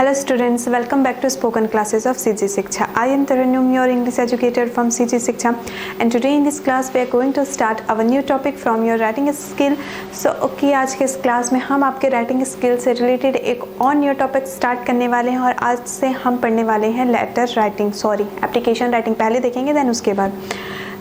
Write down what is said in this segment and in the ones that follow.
Hello students, welcome back to spoken classes of CG Shiksha. I am Tarannum, your English educator from CG Shiksha, and today in this class we are going to start our new topic from your writing skill. So okay, आज के इस class में हम आपके writing skill से related एक और new topic start करने वाले हैं और आज से हम पढ़ने वाले हैं एप्लीकेशन राइटिंग पहले देखेंगे, देन उसके बाद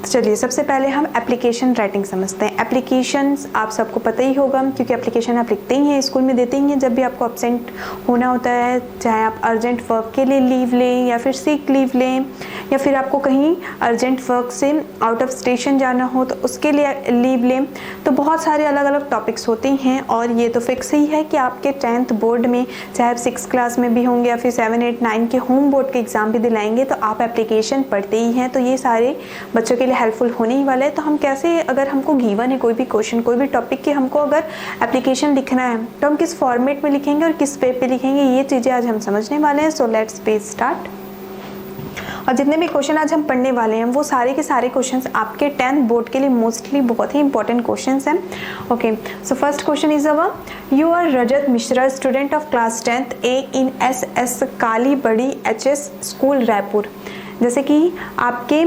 तो चलिए सबसे पहले हम एप्लीकेशन राइटिंग समझते हैं। एप्लीकेशंस आप सबको पता ही होगा क्योंकि एप्लीकेशन आप लिखते ही हैं, स्कूल में देते ही हैं जब भी आपको एब्सेंट होना होता है, चाहे आप अर्जेंट वर्क के लिए लीव लें या फिर सिक लीव लें या फिर आपको कहीं अर्जेंट वर्क से आउट ऑफ स्टेशन जाना हो तो उसके लिए लीव लें। तो बहुत सारे अलग अलग टॉपिक्स होते हैं और ये तो फिक्स ही है कि आपके 10th बोर्ड में चाहे आप 6th क्लास में भी होंगे या फिर 7, 8, 9 के होम बोर्ड के एग्ज़ाम भी दिलाएंगे तो आप एप्लीकेशन पढ़ते ही हैं, तो ये सारे बच्चों के हेल्पफुल होने ही वाला है। तो हम कैसे, अगर हमको गिवन है कोई भी क्वेश्चन कोई भी टॉपिक की हमको अगर एप्लीकेशन लिखना है तो हम किस फॉर्मेट में लिखेंगे और किस पेज पे लिखेंगे, ये चीज़ें आज हम समझने वाले हैं। So let's page start. और जितने भी क्वेश्चन आज हम पढ़ने वाले हैं वो सारे के सारे क्वेश्चंस आपके 10th बोर्ड के लिए मोस्टली बहुत ही इंपॉर्टेंट क्वेश्चंस हैं। Okay, so first question is our you are Rajat Mishra, student of class 10th A in SS Kali Badi HS school Raipur. जैसे कि आपके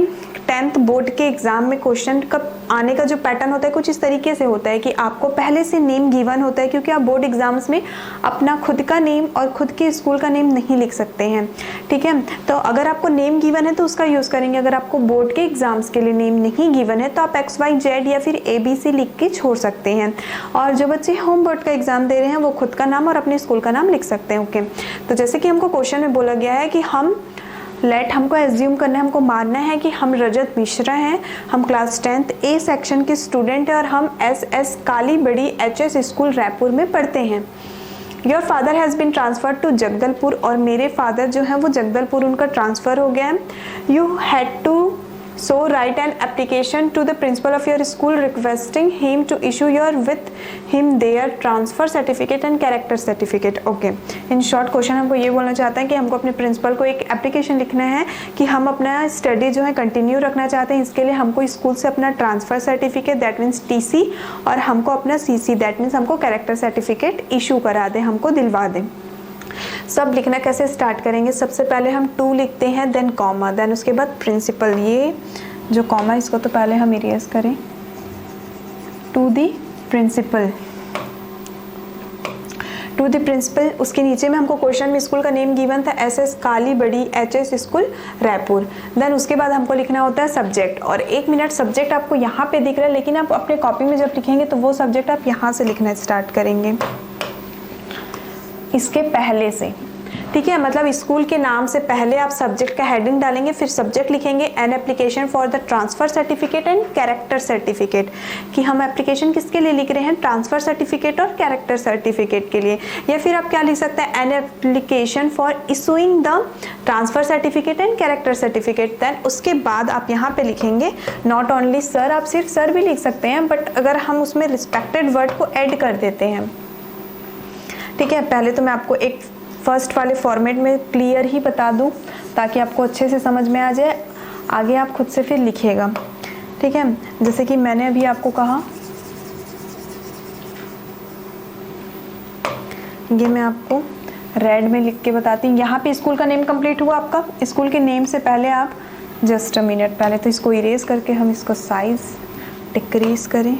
10th बोर्ड के एग्ज़ाम में क्वेश्चन कब आने का जो पैटर्न होता है कुछ इस तरीके से होता है कि आपको पहले से नेम गिवन होता है, क्योंकि आप बोर्ड एग्जाम्स में अपना खुद का नेम और खुद के स्कूल का नेम नहीं लिख सकते हैं, ठीक है। तो अगर आपको नेम गिवन है तो उसका यूज़ करेंगे, अगर आपको बोर्ड के एग्जाम्स के लिए नेम नहीं गिवन है तो आप XYZ या फिर ABC लिख के छोड़ सकते हैं। और जो बच्चे होम बोर्ड का एग्ज़ाम दे रहे हैं वो खुद का नाम और अपने स्कूल का नाम लिख सकते हैं। ओके, तो जैसे कि हमको क्वेश्चन में बोला गया है कि हमको एज्यूम करना है, हमको मानना है कि हम रजत मिश्रा हैं, हम क्लास 10th A सेक्शन के स्टूडेंट हैं और हम SS Kali Badi HS school Raipur में पढ़ते हैं। Your father has been transferred to Jagdalpur, और मेरे फादर जो हैं वो जगदलपुर उनका ट्रांसफ़र हो गया है। You had to So write an application to the principal of your school requesting him to issue your with him their transfer certificate and character certificate. Okay, in short question हमको ये बोलना चाहते हैं कि हमको अपने प्रिंसिपल को एक एप्लीकेशन लिखना है कि हम अपना स्टडी जो है कंटिन्यू रखना चाहते हैं। इसके लिए हमको स्कूल से अपना transfer certificate that means TC और हमको अपना CC दैट मीन्स हमको कैरेक्टर सर्टिफिकेट इशू करा दें, हमको दिलवा दें। सब लिखना कैसे स्टार्ट करेंगे, सबसे पहले हम टू लिखते हैं, देन कॉमा, देन उसके बाद प्रिंसिपल। ये जो कॉमा इसको तो पहले हम इरेज करें। To the principal, to the principal, उसके नीचे में हमको क्वेश्चन में स्कूल का नेम गिवन था SS Kali Badi HS school Raipur. Then उसके बाद हमको लिखना होता है सब्जेक्ट, और 1 मिनट सब्जेक्ट आपको यहाँ पे दिख रहा है लेकिन आप अपने कॉपी में जब लिखेंगे तो वो सब्जेक्ट आप यहाँ से लिखना स्टार्ट करेंगे, इसके पहले से, ठीक है। मतलब स्कूल के नाम से पहले आप सब्जेक्ट का हेडिंग डालेंगे, फिर सब्जेक्ट लिखेंगे an application for the transfer certificate and character certificate, कि हम एप्लीकेशन किसके लिए लिख रहे हैं, ट्रांसफ़र सर्टिफिकेट और कैरेक्टर सर्टिफिकेट के लिए। या फिर आप क्या लिख सकते हैं, an application for issuing the transfer certificate and character certificate. Then उसके बाद आप यहाँ पे लिखेंगे नॉट ओनली सर, आप सिर्फ सर भी लिख सकते हैं बट अगर हम उसमें रिस्पेक्टेड वर्ड को ऐड कर देते हैं, ठीक है। पहले तो मैं आपको एक फर्स्ट वाले फॉर्मेट में क्लियर ही बता दूं ताकि आपको अच्छे से समझ में आ जाए, आगे आप खुद से फिर लिखिएगा, ठीक है। जैसे कि मैंने अभी आपको कहा, ये मैं आपको रेड में लिख के बताती हूँ। यहाँ पे स्कूल का नेम कंप्लीट हुआ आपका। स्कूल के नेम से पहले आप जस्ट अ मिनट, पहले तो इसको इरेज करके हम इसको साइज डिक्रीज करें।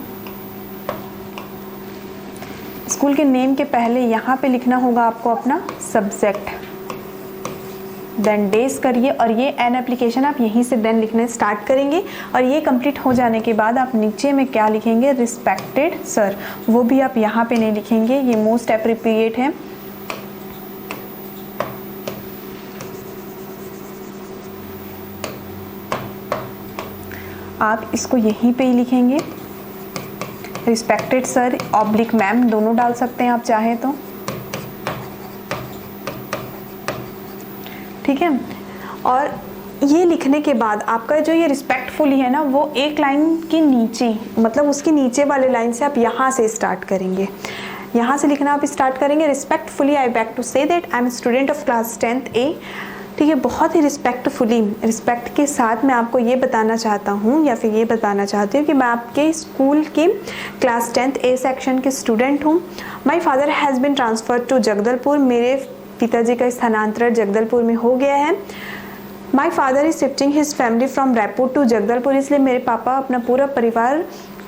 स्कूल के नेम के पहले यहाँ पे लिखना होगा आपको अपना सब्जेक्ट, देन डेज करिए, और ये एन एप्लीकेशन आप यहीं से देन लिखना स्टार्ट करेंगे। और ये कंप्लीट हो जाने के बाद आप नीचे में क्या लिखेंगे, रिस्पेक्टेड सर, वो भी आप यहाँ पे नहीं लिखेंगे, ये मोस्ट एप्रोप्रिएट है। आप इसको यहीं पे ही लिखेंगे, रिस्पेक्टेड सर ऑब्लिक मैम, दोनों डाल सकते हैं आप चाहे तो, ठीक है। और ये लिखने के बाद आपका जो ये रिस्पेक्टफुली है ना, वो एक लाइन के नीचे, मतलब उसके नीचे वाले लाइन से आप यहाँ से स्टार्ट करेंगे, यहाँ से लिखना आप स्टार्ट करेंगे। Respectfully I beg to say that I am student of class 10th A, ठीक है। बहुत ही रिस्पेक्टफुली, रिस्पेक्ट के साथ मैं आपको ये बताना चाहता हूँ या फिर ये बताना चाहती हूँ कि मैं आपके स्कूल के क्लास 10th A सेक्शन के स्टूडेंट हूँ। My father has been transferred to Jagdalpur, मेरे पिताजी का स्थानांतरण जगदलपुर में हो गया है। My father is shifting his family from Raipur to Jagdalpur, इसलिए मेरे पापा अपना पूरा परिवार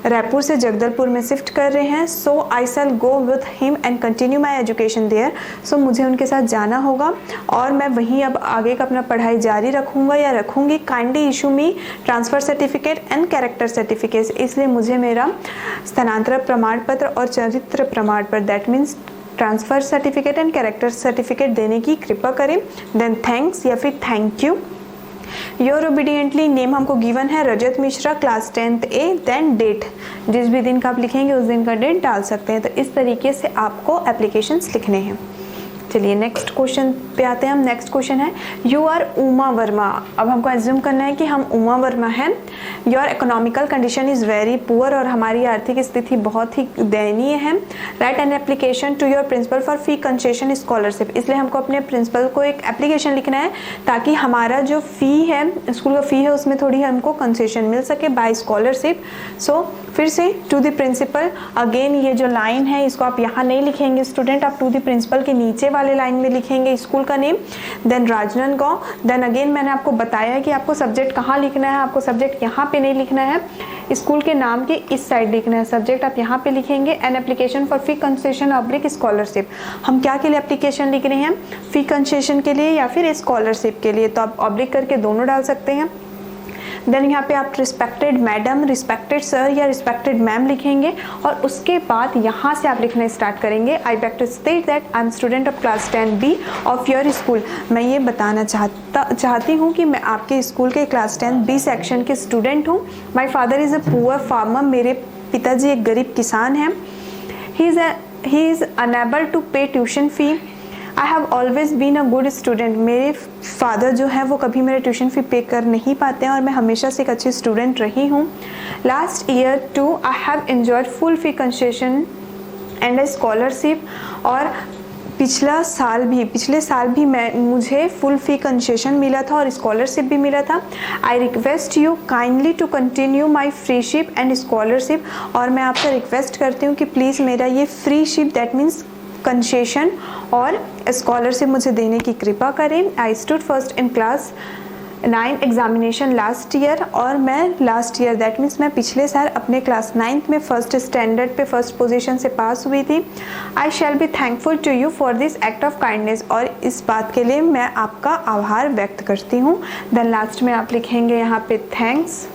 रायपुर से जगदलपुर में शिफ्ट कर रहे हैं। So I shall go with him and continue my education there, सो मुझे उनके साथ जाना होगा और मैं वहीं अब आगे का अपना पढ़ाई जारी रखूँगा या रखूँगी। Kindly issue me transfer certificate and character certificate, इसलिए मुझे मेरा स्थानांतरण प्रमाण पत्र और चरित्र प्रमाण पत्र that means transfer certificate and character certificate देने की कृपा करें। देन थैंक्स या फिर thank you. Your obediently name हमको गिवन है Rajat Mishra, class 10th A, then date, जिस भी दिन का आप लिखेंगे उस दिन का डेट डाल सकते हैं। तो इस तरीके से आपको एप्लीकेशंस लिखने हैं। चलिए नेक्स्ट क्वेश्चन पे आते हैं हम। नेक्स्ट क्वेश्चन है यू आर उमा वर्मा। अब हमको एज्यूम करना है कि हम उमा वर्मा हैं। Your economical condition is very poor, और हमारी आर्थिक स्थिति बहुत ही दयनीय है। Write an application to your principal for fee concession scholarship, इसलिए हमको अपने प्रिंसिपल को एक एप्लीकेशन लिखना है ताकि हमारा जो फ़ी है, स्कूल का फ़ी है, उसमें थोड़ी हमको कंसेशन मिल सके बाय स्कॉलरशिप। सो फिर से टू द प्रिंसिपल, अगेन ये जो लाइन है इसको आप यहाँ नहीं लिखेंगे स्टूडेंट, आप टू द प्रिंसिपल के नीचे वाले लाइन में लिखेंगे स्कूल का name, then Rajnandgaon. Then again मैंने आपको बताया कि आपको सब्जेक्ट कहाँ लिखना है, आपको सब्जेक्ट यहाँ पे नहीं लिखना है, स्कूल के नाम के इस साइड लिखना है। सब्जेक्ट आप यहाँ पे लिखेंगे an application for fee concession oblique scholarship. हम क्या के लिए एप्लीकेशन लिख रहे हैं, फी कंसेशन के लिए या फिर स्कॉलरशिप के लिए, तो आप ऑब्लिक करके दोनों डाल सकते हैं। देन यहाँ पे आप रिस्पेक्टेड मैडम, रिस्पेक्टेड सर या रिस्पेक्टेड मैम लिखेंगे और उसके बाद यहाँ से आप लिखना स्टार्ट करेंगे। I beg to state that I am student of class 10B of your school. मैं ये बताना चाहती हूँ कि मैं आपके स्कूल के क्लास 10B सेक्शन के स्टूडेंट हूँ। My father is a poor farmer, मेरे पिताजी एक गरीब किसान हैं। He is unable to pay tuition fee. I have always been a good student, मेरे फादर जो है वो कभी मेरे ट्यूशन फ़ी पे कर नहीं पाते हैं और मैं हमेशा से एक अच्छी स्टूडेंट रही हूँ। Last year too I have enjoyed full fee concession and a scholarship, और पिछले साल भी मुझे फुल फी कंसेशन मिला था और स्कॉलरशिप भी मिला था। I request you kindly to continue my freeship and scholarship, और मैं आपसे रिक्वेस्ट करती हूँ कि प्लीज़ मेरा ये फ्रीशिप दैट मीन्स कंसेशन और स्कॉलरशिप मुझे देने की कृपा करें। I stood first in class 9 examination last year, और मैं लास्ट ईयर दैट मीन्स मैं पिछले साल अपने क्लास 9th में फर्स्ट स्टैंडर्ड पे फर्स्ट पोजीशन से पास हुई थी। I shall be thankful to you for this act of kindness, और इस बात के लिए मैं आपका आभार व्यक्त करती हूँ। देन लास्ट में आप लिखेंगे यहाँ पे थैंक्स।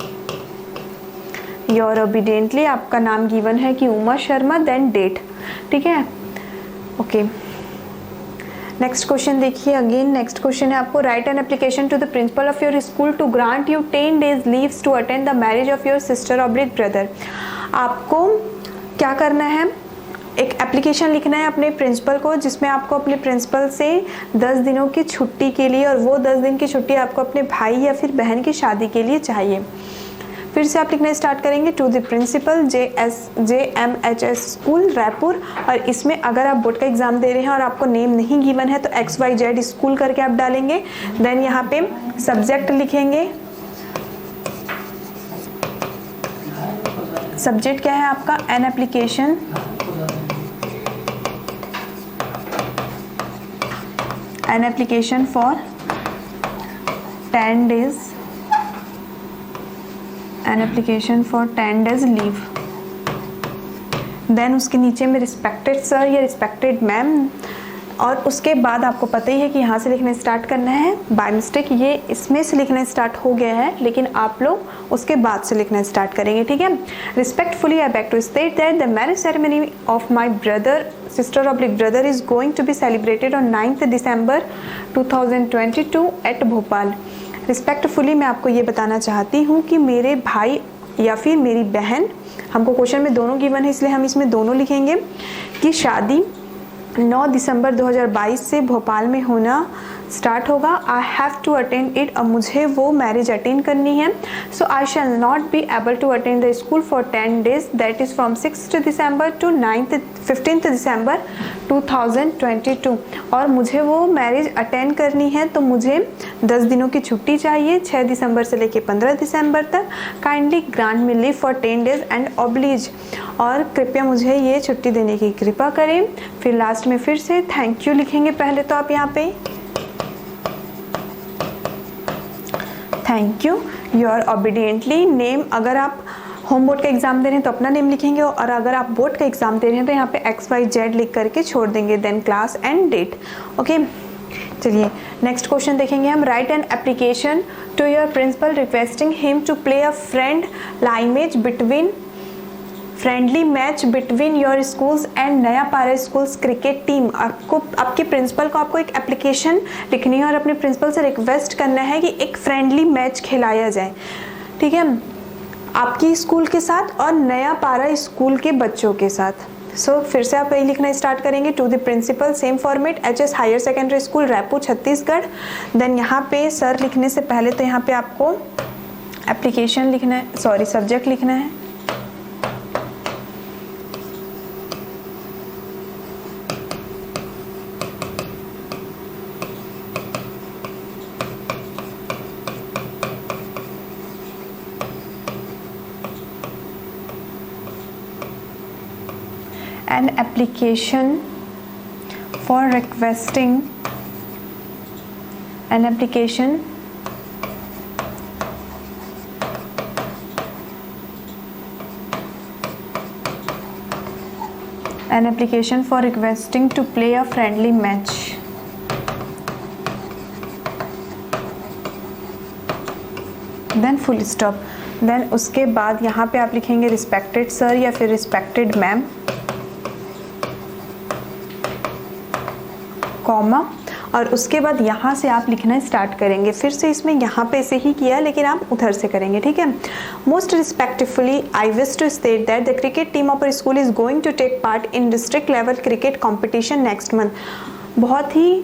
योर ओबीडियंटली, आपका नाम गिवन है कि उमा शर्मा, देन डेट, ठीक है, ओके। नेक्स्ट क्वेश्चन देखिए। अगेन नेक्स्ट क्वेश्चन है आपको write an application to the principal of your school to grant you 10 days leaves to attend the marriage of your sister oblique brother. आपको क्या करना है, एक एप्लीकेशन लिखना है अपने प्रिंसिपल को, जिसमें आपको अपने प्रिंसिपल से 10 दिनों की छुट्टी के लिए, और वो 10 दिन की छुट्टी आपको अपने भाई या फिर बहन की शादी के लिए चाहिए। फिर से आप लिखना स्टार्ट करेंगे to the principal JMHS school Raipur, और इसमें अगर आप बोर्ड का एग्जाम दे रहे हैं और आपको नेम नहीं गिवन है तो XYZ स्कूल करके आप डालेंगे। देन यहाँ पे सब्जेक्ट लिखेंगे, सब्जेक्ट क्या है आपका, an application for 10 days, an application for 10 days leave. Then उसके नीचे में रिस्पेक्टेड सर या रिस्पेक्टेड मैम, और उसके बाद आपको पता ही है कि यहाँ से लिखना स्टार्ट करना है। बाय मिस्टेक ये इसमें से लिखना स्टार्ट हो गया है, लेकिन आप लोग उसके बाद से लिखना स्टार्ट करेंगे, ठीक है। Respectfully I beg to state that the marriage ceremony of my brother sister oblique brother is going to be celebrated on 9th December 2022 at Bhopal. Respectfully मैं आपको ये बताना चाहती हूँ कि मेरे भाई या फिर मेरी बहन, हमको क्वेश्चन में दोनों गिवन है इसलिए हम इसमें दोनों लिखेंगे, कि शादी 9 दिसंबर 2022 से भोपाल में होना स्टार्ट होगा। I have to attend it, अब मुझे वो मैरिज अटेंड करनी है। So I shall not be able to attend the school for 10 days that is from 6th December to 15th December 2022, और मुझे वो मैरिज अटेंड करनी है तो मुझे 10 दिनों की छुट्टी चाहिए, 6 दिसंबर से लेके 15 दिसंबर तक। Kindly grant me leave for 10 days and oblige, और कृपया मुझे ये छुट्टी देने की कृपा करें। फिर लास्ट लास्ट में फिर से थैंक यू लिखेंगे पहले तो आप यहाँ पे, thank you your obediently name. अगर आप होम बोर्ड का एग्जाम दे रहे हैं तो अपना नेम लिखेंगे, और अगर आप बोर्ड का एग्जाम दे रहे हैं तो यहाँ पे XYZ लिख करके छोड़ देंगे, then class and date. Okay, चलिए नेक्स्ट क्वेश्चन देखेंगे हम। Write an application to your principal requesting him to play a friendly match between your schools and Naya Para schools cricket team. आपको आपके प्रिंसिपल को आपको एक एप्लीकेशन लिखनी है और अपने प्रिंसिपल से रिक्वेस्ट करना है कि एक फ्रेंडली मैच खिलाया जाए, ठीक है, आपकी स्कूल के साथ और नया पारा स्कूल के बच्चों के साथ। सो फिर से आप यही लिखना स्टार्ट करेंगे, to the principal same format HS higher secondary school Raipur Chhattisgarh. Then यहाँ पे सर लिखने से पहले तो यहाँ पे आपको एप्लीकेशन लिखना है, सॉरी सब्जेक्ट लिखना है, an application for requesting an application for requesting to play a friendly match. Then full stop. Then उसके बाद यहाँ पे आप लिखेंगे रिस्पेक्टेड सर या फिर रिस्पेक्टेड मैम, कॉमा, और उसके बाद यहाँ से आप लिखना स्टार्ट करेंगे। फिर से इसमें यहाँ पे से ही किया लेकिन आप उधर से करेंगे, ठीक है। Most respectfully I wish to state that the cricket team of school is going to take part in district level cricket competition next month. बहुत ही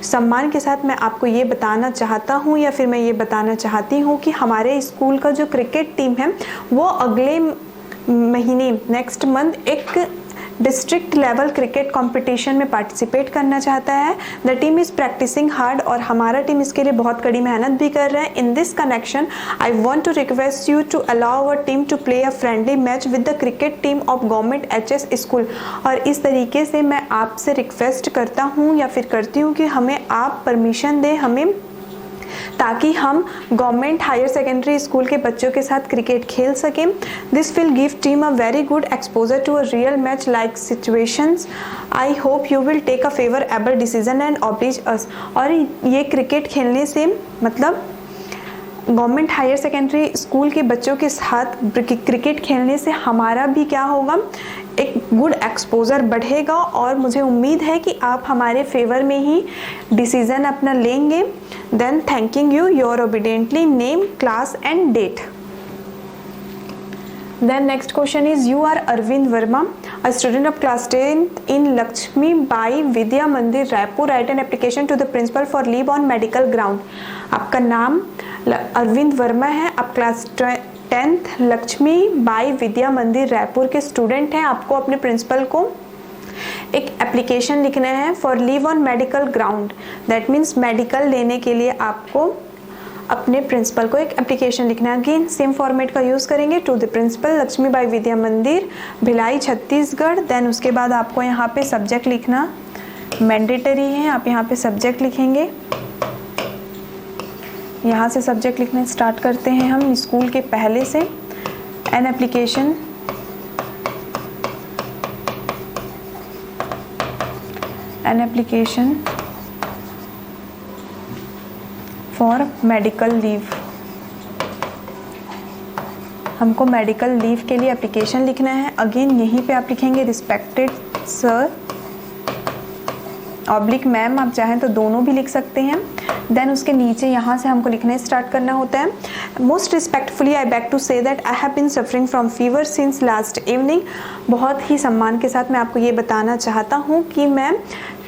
सम्मान के साथ मैं आपको ये बताना चाहता हूँ या फिर मैं ये बताना चाहती हूँ कि हमारे स्कूल का जो क्रिकेट टीम है वो अगले महीने नेक्स्ट मंथ एक डिस्ट्रिक्ट लेवल क्रिकेट कंपटीशन में पार्टिसिपेट करना चाहता है। The team is practising hard, और हमारा टीम इसके लिए बहुत कड़ी मेहनत भी कर रहा है। In this connection I want to request you to allow our team to play a friendly match with the cricket team of government HS school. और इस तरीके से मैं आपसे रिक्वेस्ट करता हूँ या फिर करती हूँ कि हमें आप परमिशन दें हमें, ताकि हम गवर्नमेंट हायर सेकेंडरी स्कूल के बच्चों के साथ क्रिकेट खेल सकें। This will give team a very good exposure to a real match like situations. I hope you will take a favourable decision and oblige us. और ये क्रिकेट खेलने से मतलब गवर्नमेंट हायर सेकेंडरी स्कूल के बच्चों के साथ क्रिकेट खेलने से हमारा भी क्या होगा, एक गुड एक्सपोजर बढ़ेगा, और मुझे उम्मीद है कि आप हमारे फेवर में ही डिसीजन अपना लेंगे। Then thanking you your obediently name class and date. Then next question is, you are Arvind Verma, a student of class 10th in Lakshmi Bai Vidya Mandir Raipur. Write an application to the principal for leave on medical ground. आपका नाम अरविंद वर्मा है, आप class 10th Lakshmi Bai Vidya मंदिर रायपुर के student हैं। आपको अपने principal को एक एप्लीकेशन लिखना है for leave on medical ground. That means medical लेने के लिए आपको अपने प्रिंसिपल को एक एप्लीकेशन लिखना है। अगेन सेम फॉर्मेट का यूज़ करेंगे, to the principal Lakshmi Bai Vidya Mandir Bhilai Chhattisgarh. Then उसके बाद आपको यहाँ पे सब्जेक्ट लिखना मैंडेटरी है, आप यहाँ पे सब्जेक्ट लिखेंगे। यहाँ से सब्जेक्ट लिखना स्टार्ट करते हैं हम स्कूल के पहले से। N application for medical leave. हमको मेडिकल लीव के लिए एप्लीकेशन लिखना है। अगेन यहीं पे आप लिखेंगे रिस्पेक्टेड सर ऑब्लिक मैम, आप चाहें तो दोनों भी लिख सकते हैं। देन उसके नीचे यहाँ से हमको लिखना स्टार्ट करना होता है। Most respectfully I beg to say that I have been suffering from fever since last evening. बहुत ही सम्मान के साथ मैं आपको ये बताना चाहता हूँ कि मैं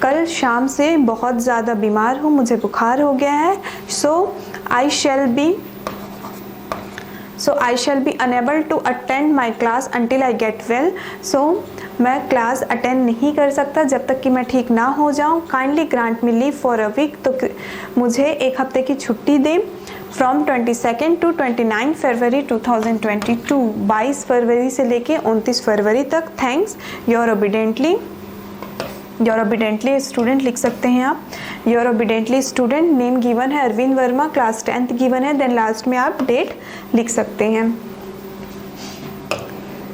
कल शाम से बहुत ज़्यादा बीमार हूँ, मुझे बुखार हो गया है। So I shall be unable to attend my class until I get well. So मैं क्लास अटेंड नहीं कर सकता जब तक कि मैं ठीक ना हो जाऊं। Kindly grant me leave for a week, तो मुझे एक हफ्ते की छुट्टी दें फ्रॉम 22 टू 29 फरवरी 2022, 22 फरवरी से लेके 29 फरवरी तक। Thanks your obediently your obediently student लिख सकते हैं आप। Your obediently student, name given है Arvind Verma, class 10th given है, देन लास्ट में आप डेट लिख सकते हैं।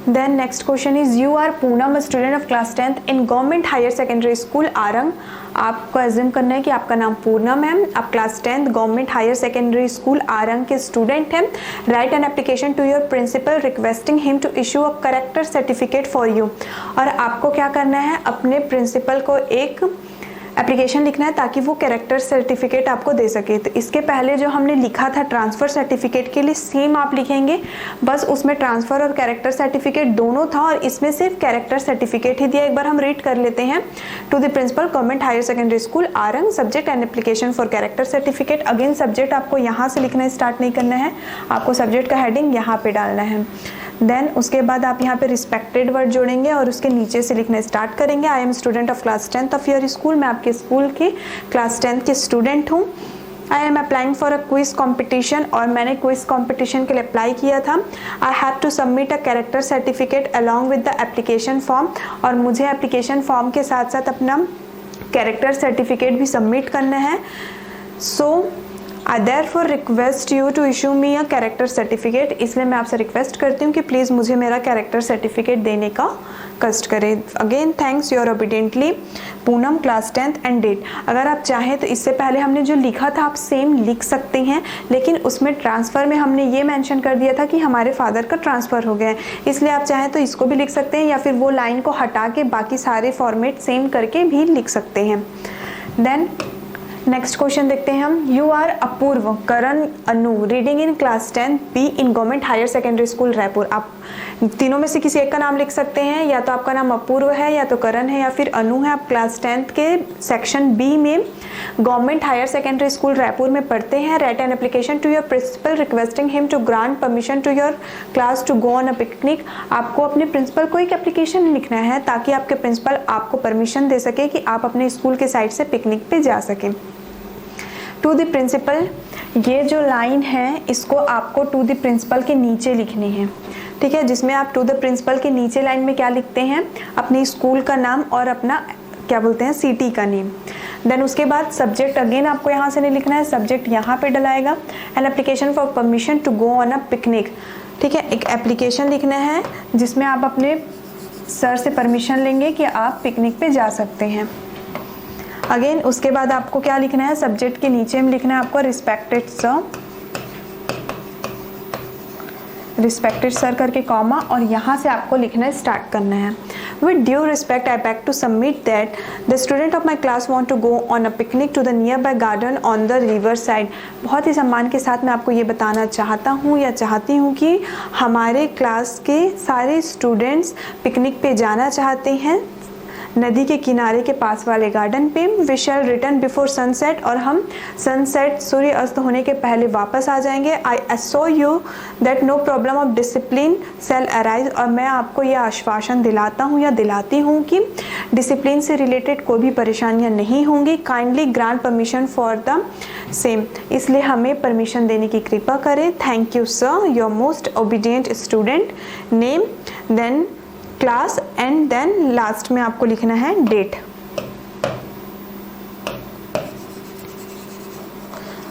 Then next question is you are Poonam, student of class 10th in government higher secondary school Arang. आपको एज्यूम करना है कि आपका नाम पूनम है, आप class 10th government higher secondary school Arang के स्टूडेंट हैं। Write an application to your principal requesting him to issue a character certificate for you. और आपको क्या करना है, अपने प्रिंसिपल को एक एप्लीकेशन लिखना है ताकि वो कैरेक्टर सर्टिफिकेट आपको दे सके। तो इसके पहले जो हमने लिखा था ट्रांसफ़र सर्टिफिकेट के लिए, सेम आप लिखेंगे, बस उसमें ट्रांसफ़र और कैरेक्टर सर्टिफिकेट दोनों था और इसमें सिर्फ कैरेक्टर सर्टिफिकेट ही दिया। एक बार हम रीड कर लेते हैं। To the principal government higher secondary school Arang, subject and application for character certificate. Again subject आपको यहाँ से लिखना स्टार्ट नहीं करना है, आपको सब्जेक्ट का हेडिंग यहाँ पे डालना है। देन उसके बाद आप यहाँ पे रिस्पेक्टेड वर्ड जोड़ेंगे और उसके नीचे से लिखना स्टार्ट करेंगे। I am student of class 10th of your school, मैं आपके स्कूल के क्लास 10th के स्टूडेंट हूँ। I am applying for a quiz competition, और मैंने क्विज कॉम्पिटिशन के लिए अप्लाई किया था। I have to submit a character certificate along with the application form, और मुझे एप्लीकेशन फॉर्म के साथ साथ अपना कैरेक्टर सर्टिफिकेट भी सबमिट करना है। So I therefore request you to issue me a character certificate, इसलिए मैं आपसे रिक्वेस्ट करती हूँ कि प्लीज़ मुझे मेरा कैरेक्टर सर्टिफिकेट देने का कष्ट करें। Again thanks, your obediently Poonam, class 10th and date. अगर आप चाहें तो इससे पहले हमने जो लिखा था आप सेम लिख सकते हैं, लेकिन उसमें ट्रांसफ़र में हमने ये मेंशन कर दिया था कि हमारे फादर का ट्रांसफ़र हो गया है, इसलिए आप चाहें तो इसको भी लिख सकते हैं या फिर वो लाइन को हटा के बाकी सारे फॉर्मेट सेम करके भी लिख सकते हैं। देन नेक्स्ट क्वेश्चन देखते हैं हम। You are Apoorv, Karan, Anu, reading in class 10th B in government higher secondary school Raipur. आप तीनों में से किसी एक का नाम लिख सकते हैं, या तो आपका नाम अपूर्व है, या तो करण है, या फिर अनु है। आप क्लास 10th के सेक्शन बी में government higher secondary school Raipur में पढ़ते हैं। Write an application to your principal requesting him to grant permission to your class to go on a picnic. आपको अपने प्रिंसिपल को एक एप्लीकेशन लिखना है ताकि आपके प्रिंसिपल आपको परमिशन दे सके कि आप अपने स्कूल के साइड से पिकनिक पे जा सकें। टू द प्रिंसिपल, ये जो लाइन है इसको आपको टू द प्रिंसिपल के नीचे लिखनी है, ठीक है, जिसमें आप टू द प्रिंसिपल के नीचे लाइन में क्या लिखते हैं, अपनी स्कूल का नाम और अपना क्या बोलते हैं सिटी का नेम। देन उसके बाद सब्जेक्ट अगेन आपको यहाँ से नहीं लिखना है, सब्जेक्ट यहाँ पे डलाएगा। An application for permission to go on a picnic, ठीक है, एक एप्लीकेशन लिखना है जिसमें आप अपने सर से परमिशन लेंगे कि आप पिकनिक पे जा सकते हैं। अगेन उसके बाद आपको क्या लिखना है, सब्जेक्ट के नीचे में लिखना है आपको रिस्पेक्टेड सर, रिस्पेक्टेड सर करके कॉमा, और यहाँ से आपको लिखना स्टार्ट करना है। With due respect, I beg to submit that the student of my class want to go on a picnic to the nearby garden on the river side। बहुत ही सम्मान के साथ मैं आपको ये बताना चाहता हूँ या चाहती हूँ कि हमारे क्लास के सारे स्टूडेंट्स पिकनिक पे जाना चाहते हैं नदी के किनारे के पास वाले गार्डन पे। We shall return before sunset, और हम सनसेट सूर्य अस्त होने के पहले वापस आ जाएंगे। I assure you that no problem of discipline shall arise, और मैं आपको यह आश्वासन दिलाता हूँ या दिलाती हूँ कि डिसिप्लिन से रिलेटेड कोई भी परेशानियाँ नहीं होंगी। Kindly grant permission for the same, इसलिए हमें परमिशन देने की कृपा करें। Thank you sir, your most obedient student, name, then class, and then last में आपको लिखना है डेट।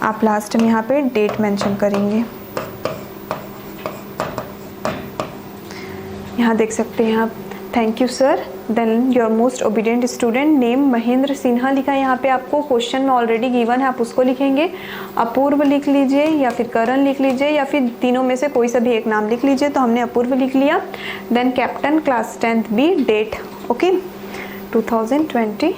आप लास्ट में यहाँ पे डेट मेंशन करेंगे। यहाँ देख सकते हैं आप, thank you sir, then your most obedient student, name Mahendra Sinha लिखा है। यहाँ पे आपको क्वेश्चन में ऑलरेडी गिवन है, आप उसको लिखेंगे। अपूर्व लिख लीजिए या फिर करण लिख लीजिए या फिर तीनों में से कोई सा भी एक नाम लिख लीजिए। तो हमने अपूर्व लिख लिया। Then captain, class 10th B, date okay 2022।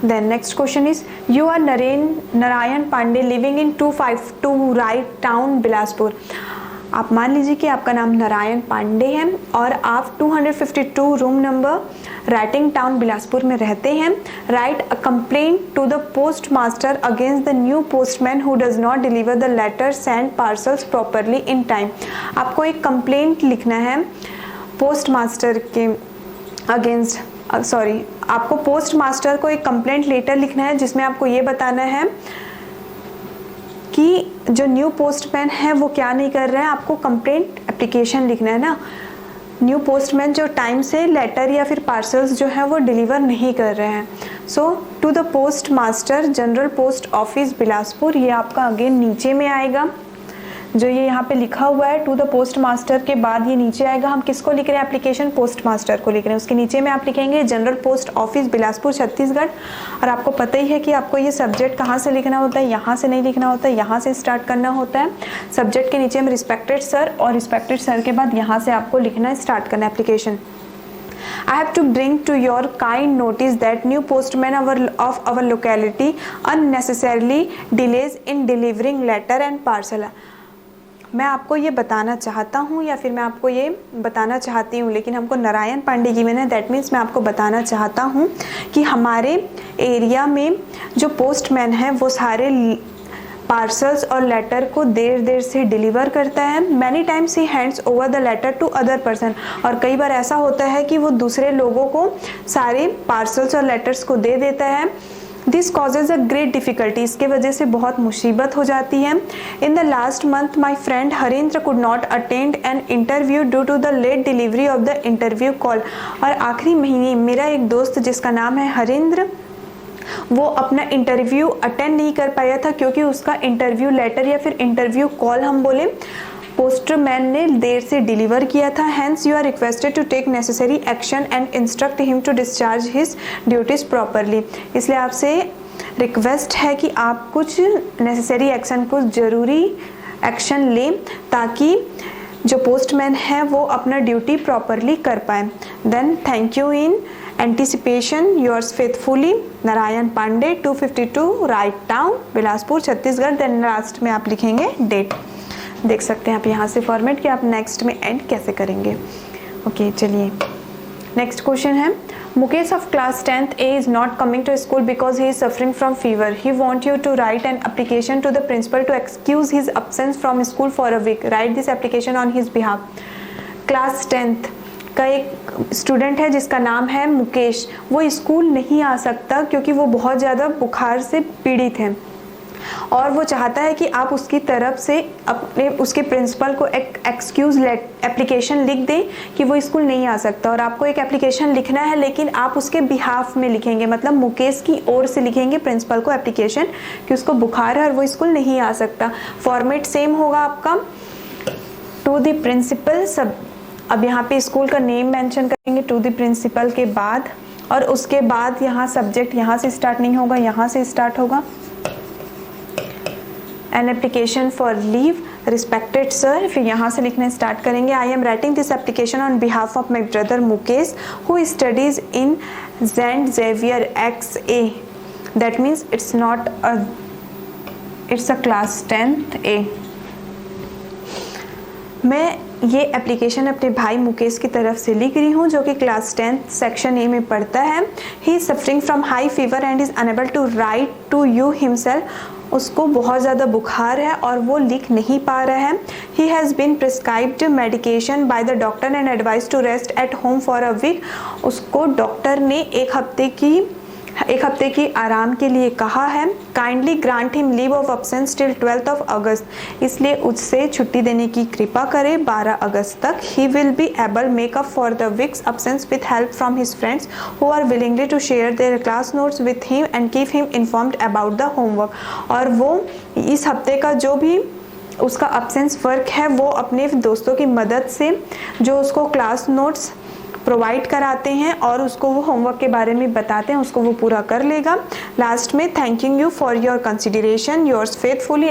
Then next question is you are Narayan Pandey living in 252 right town Bilaspur. आप मान लीजिए कि आपका नाम नारायण पांडे है और आप 252 room number writing town Bilaspur में रहते हैं। Write a complaint to the post master against the new postman who does not deliver the letter send parcels properly in time. आपको एक कंप्लेंट लिखना है पोस्ट मास्टर के अगेंस्ट, आपको पोस्ट मास्टर को एक कंप्लेंट लेटर लिखना है जिसमें आपको ये बताना है कि जो न्यू पोस्टमैन है वो क्या नहीं कर रहा है। आपको कंप्लेंट एप्लीकेशन लिखना है ना, न्यू पोस्टमैन जो टाइम से लेटर या फिर पार्सल्स जो हैं वो डिलीवर नहीं कर रहे हैं। So to the post master general post office Bilaspur, ये आपका अगेन नीचे में आएगा, जो ये यहाँ पे लिखा हुआ है टू द पोस्ट मास्टर के बाद ये नीचे आएगा। हम किसको लिख रहे हैं? एप्लीकेशन पोस्ट मास्टर को लिख रहे हैं। उसके नीचे में आप लिखेंगे general post office Bilaspur Chhattisgarh. और आपको पता ही है कि आपको ये सब्जेक्ट कहाँ से लिखना होता है, यहाँ से नहीं लिखना होता है, यहाँ से स्टार्ट करना होता है। सब्जेक्ट के नीचे में रिस्पेक्टेड सर, और रिस्पेक्टेड सर के बाद यहाँ से आपको लिखना स्टार्ट करना है application. I have to bring to your kind notice that new postman of our locality unnecessarily delays in delivering letter and parcel। मैं आपको ये बताना चाहता हूँ या फिर मैं आपको ये बताना चाहती हूँ, लेकिन हमको नारायण पांडे जी मैंने, दैट मीन्स मैं आपको बताना चाहता हूँ कि हमारे एरिया में जो पोस्टमैन है वो सारे पार्सल्स और लेटर को देर से डिलीवर करता है। Many times he hands over the letter to other person, और कई बार ऐसा होता है कि वो दूसरे लोगों को सारे पार्सल्स और लेटर्स को दे देता है। This causes a great difficulty, इसके वजह से बहुत मुसीबत हो जाती है। In the last month my friend Harendra could not attend an interview due to the late delivery of the interview call. और आखिरी महीने मेरा एक दोस्त जिसका नाम है हरेंद्र, वो अपना इंटरव्यू अटेंड नहीं कर पाया था क्योंकि उसका इंटरव्यू लेटर या फिर इंटरव्यू कॉल हम बोले पोस्टमैन ने देर से डिलीवर किया था। Hence you are requested to take necessary action and instruct him to discharge his duties properly. इसलिए आपसे रिक्वेस्ट है कि आप कुछ नेसेसरी एक्शन, कुछ ज़रूरी एक्शन लें ताकि जो पोस्टमैन है वो अपना ड्यूटी प्रॉपरली कर पाए। Then thank you in anticipation yours faithfully Narayan Pandey 252 right town Bilaspur Chhattisgarh. Then last में आप लिखेंगे डेट। देख सकते हैं आप यहाँ से फॉर्मेट कि आप नेक्स्ट में एंड कैसे करेंगे। ओके चलिए नेक्स्ट क्वेश्चन है, Mukesh of class 10th A is not coming to school because he is suffering from fever. He wants you to write an application to the principal to excuse his absence from school for a week. Write this application on his behalf. Class 10th का एक student है जिसका नाम है मुकेश। वो school नहीं आ सकता क्योंकि वो बहुत ज़्यादा बुखार से पीड़ित है, और वो चाहता है कि आप उसकी तरफ से अपने उसके प्रिंसिपल को एक एक्सक्यूज एप्लीकेशन लिख दें कि वो स्कूल नहीं आ सकता। और आपको एक एप्लीकेशन लिखना है, लेकिन आप उसके बिहाफ में लिखेंगे, मतलब मुकेश की ओर से लिखेंगे प्रिंसिपल को एप्लीकेशन कि उसको बुखार है और वो स्कूल नहीं आ सकता। फॉर्मेट सेम होगा आपका, टू द प्रिंसिपल। सब अब यहाँ पे स्कूल का नेम मेंशन करेंगे टू द प्रिंसिपल के बाद, और उसके बाद यहाँ सब्जेक्ट यहाँ से स्टार्ट नहीं होगा, यहाँ से स्टार्ट होगा। An application for leave respected sir, फिर यहाँ से लिखना स्टार्ट करेंगे। I am writing this application on behalf of my brother Mukesh who studies in saint Xavier XA। That means it's a class 10th A। मैं ये application अपने भाई मुकेश की तरफ से लिख रही हूँ जो कि क्लास 10th सेक्शन A में पढ़ता है। He is suffering from high fever and is unable to write to you himself. उसको बहुत ज़्यादा बुखार है और वो लिख नहीं पा रहा है। He has been prescribed medication by the doctor and advise to rest at home for a week. उसको डॉक्टर ने एक हफ्ते की आराम के लिए कहा है। Kindly grant him leave of absence till 12th of August। इसलिए उससे छुट्टी देने की कृपा करें 12 अगस्त तक। He will be able make up for the weeks absence with help from his friends who are willingly to share their class notes with him and keep him informed about the homework. और वो इस हफ्ते का जो भी उसका absence work है वो अपने दोस्तों की मदद से जो उसको क्लास नोट्स प्रोवाइड कराते हैं और उसको वो होमवर्क के बारे में बताते हैं, उसको वो पूरा कर लेगा। लास्ट में thanking you for your consideration yours faithfully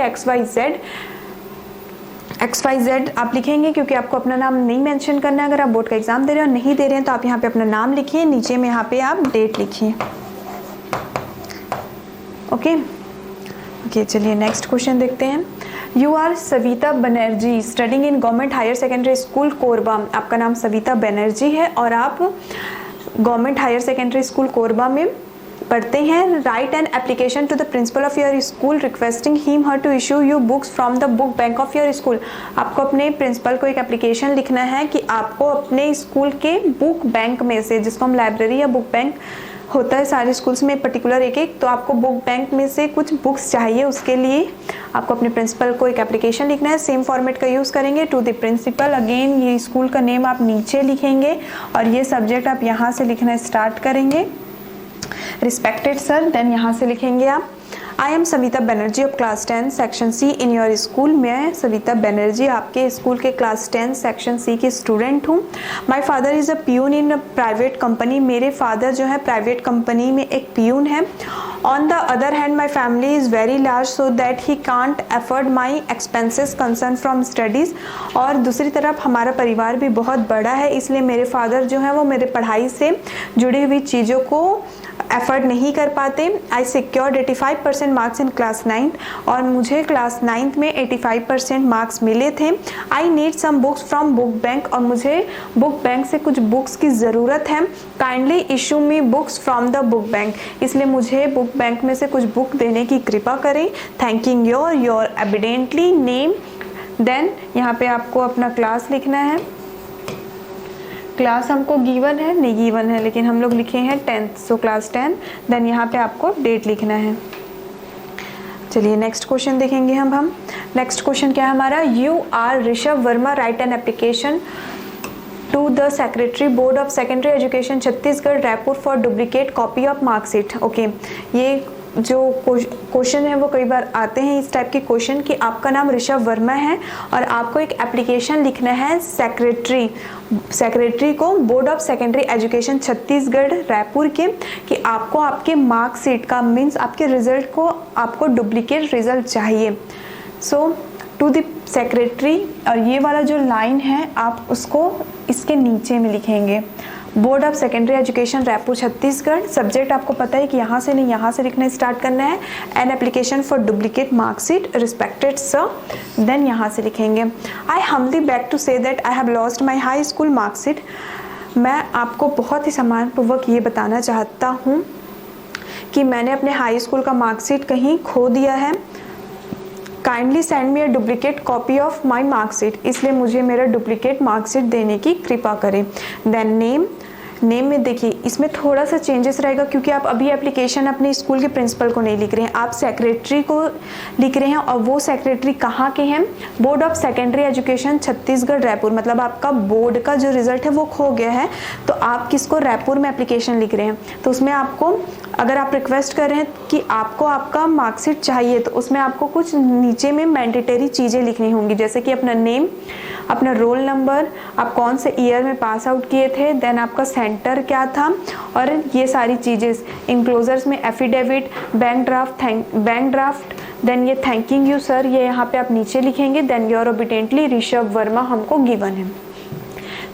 XYZ आप लिखेंगे क्योंकि आपको अपना नाम नहीं मेंशन करना है। अगर आप बोर्ड का एग्जाम दे रहे हो नहीं दे रहे हैं तो आप यहाँ पे अपना नाम लिखिए, नीचे में यहाँ पे आप डेट लिखिए। ओके चलिए नेक्स्ट क्वेश्चन देखते हैं। You are Savita Banerjee studying in government higher secondary school Korba. आपका नाम सविता बनर्जी है और आप government higher secondary school Korba में पढ़ते हैं। Write an application to the principal of your school requesting him her to issue you books from the book bank of your school. आपको अपने प्रिंसिपल को एक एप्लीकेशन लिखना है कि आपको अपने स्कूल के बुक बैंक में से, जिसको हम लाइब्रेरी या बुक बैंक होता है सारे स्कूल्स में पर्टिकुलर एक, तो आपको बुक बैंक में से कुछ बुक्स चाहिए। उसके लिए आपको अपने प्रिंसिपल को एक एप्लीकेशन लिखना है, सेम फॉर्मेट का यूज़ करेंगे। टू द प्रिंसिपल, अगेन ये स्कूल का नेम आप नीचे लिखेंगे और ये सब्जेक्ट आप यहाँ से लिखना स्टार्ट करेंगे, रिस्पेक्टेड सर। देन यहाँ से लिखेंगे आप I am Savita Banerjee of class 10 section C in your school. मैं सविता बनर्जी आपके स्कूल के क्लास 10 सेक्शन सी की स्टूडेंट हूँ। My father is a peon in a private company. मेरे फादर जो है प्राइवेट कंपनी में एक पियून है। On the other hand my family is very large so that he can't afford my expenses concern from studies. और दूसरी तरफ हमारा परिवार भी बहुत बड़ा है, इसलिए मेरे फादर जो है वो मेरे पढ़ाई से जुड़ी हुई चीज़ों को एफर्ट नहीं कर पाते। आई सिक्योर्ड 85% मार्क्स इन क्लास 9 और मुझे क्लास 9 में 85% मार्क्स मिले थे। I need some books from book bank और मुझे बुक बैंक से कुछ बुक्स की ज़रूरत है। Kindly issue me books from the book bank, इसलिए मुझे बुक बैंक में से कुछ बुक देने की कृपा करें। Thanking your evidently name. Then यहाँ पे आपको अपना क्लास लिखना है। क्लास हमको गिवन है, नहीं गिवन है, लेकिन हम लोग लिखे हैं 10th, सो क्लास 10। देन यहाँ पे आपको डेट लिखना है। चलिए नेक्स्ट क्वेश्चन देखेंगे हम। नेक्स्ट क्वेश्चन क्या है हमारा, you are Rishabh Verma write an application to the secretary board of secondary education Chhattisgarh Raipur for duplicate copy of marksheet. Okay, ये जो क्वेश्चन है वो कई बार आते हैं इस टाइप के क्वेश्चन कि आपका नाम ऋषभ वर्मा है और आपको एक एप्लीकेशन लिखना है सेक्रेटरी को board of secondary education Chhattisgarh Raipur के कि आपको आपके मार्कशीट का मीन्स आपके रिजल्ट को आपको डुप्लीकेट रिजल्ट चाहिए। सो टू द सेक्रेटरी, और ये वाला जो लाइन है आप उसको इसके नीचे में लिखेंगे, board of secondary education Raipur Chhattisgarh. Subject आपको पता है कि यहाँ से नहीं यहाँ से लिखना स्टार्ट करना है। An application for duplicate marksheet respected sir. Then यहाँ से लिखेंगे I humbly beg to say that I have lost my high school marksheet. मैं आपको बहुत ही सम्मानपूर्वक ये बताना चाहता हूँ कि मैंने अपने हाई स्कूल का मार्कशीट कहीं खो दिया है। Kindly send me a duplicate copy of my marksheet, इसलिए मुझे मेरा डुप्लीकेट मार्कशीट देने की कृपा करें। देन नेम में देखिए इसमें थोड़ा सा चेंजेस रहेगा क्योंकि आप अभी एप्लीकेशन अपने स्कूल के प्रिंसिपल को नहीं लिख रहे हैं, आप सेक्रेटरी को लिख रहे हैं। और वो सेक्रेटरी कहाँ के हैं, board of secondary education Chhattisgarh Raipur, मतलब आपका बोर्ड का जो रिजल्ट है वो खो गया है तो आप किसको रायपुर में एप्लीकेशन लिख रहे हैं। तो उसमें आपको अगर आप रिक्वेस्ट कर रहे हैं कि आपको आपका मार्कशीट चाहिए तो उसमें आपको कुछ नीचे में मैंडेटरी चीज़ें लिखनी होंगी, जैसे कि अपना नेम, अपना रोल नंबर, आप कौन से ईयर में पास आउट किए थे, देन आपका सेंटर क्या था, और ये सारी चीज़ें इंक्लोजर्स में एफिडेविट, बैंक ड्राफ्ट, देन ये थैंकिंग यू सर, ये यहाँ पे आप नीचे लिखेंगे। Then your obediently Rishabh Verma हमको गिवन है।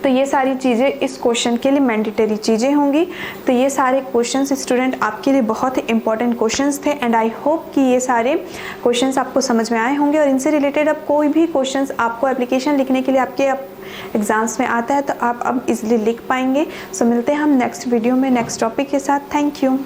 तो ये सारी चीज़ें इस क्वेश्चन के लिए मैंडेटरी चीज़ें होंगी। तो ये सारे क्वेश्चंस स्टूडेंट आपके लिए बहुत ही इंपॉर्टेंट क्वेश्चंस थे एंड आई होप कि ये सारे क्वेश्चंस आपको समझ में आए होंगे और इनसे रिलेटेड अब कोई भी क्वेश्चंस आपको एप्लीकेशन लिखने के लिए आपके एग्जाम्स में आता है तो आप अब इजीली लिख पाएंगे। सो मिलते हैं हम नेक्स्ट वीडियो में नेक्स्ट टॉपिक के साथ। Thank you.